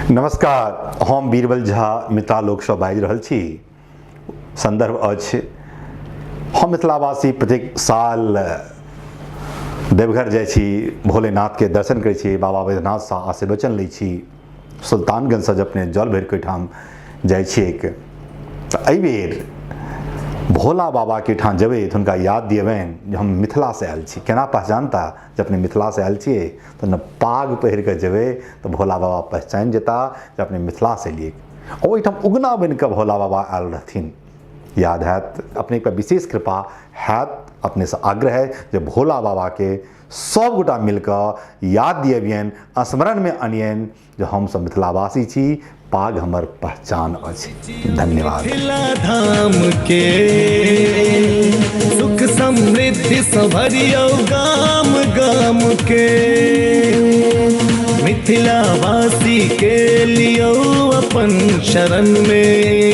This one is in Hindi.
नमस्कार, हम बीरबल झा मिथिला लोकसभा बाजि रहल छी। संदर्भ अछि हम मिथिलावासी प्रत्येक साल देवघर जाइ छी, भोलेनाथ के दर्शन करै छी, बाबा बैद्यनाथ सँ आशीर्वचन लै छी, सुल्तानगंज सँ अपने जल भरि के ओहिठाम जाइ छियै। तऽ एहि बेर भोला बाबा के ठाम जेबै तऽ हुनका याद दियबनि जे हम मिथिला से आयल छी। केना पहचानता जे अपने मिथिला से आयल छियै? तऽ न पाग पहिर के जेबै तऽ भोला बाबा पहचानि जेता जे अपने मिथिला से एलियै। ओहिठाम उगना बनि कऽ भोला बाबा आयल रहथिन। याद हैत, अपने पर विशेष कृपा हैत। अपने से आग्रह है जे भोला बाबा के सब गोटा मिलकर याद दियबियनि, स्मरण में अनियनि जे हम सब मिथिलावासी छी, पाग हमर पहचान अछि। धन्यवाद। मिथिला धाम के सुख समृद्धि सँ भरियौ गाम गाम के, मिथिला वासी के लियो अपन शरण में।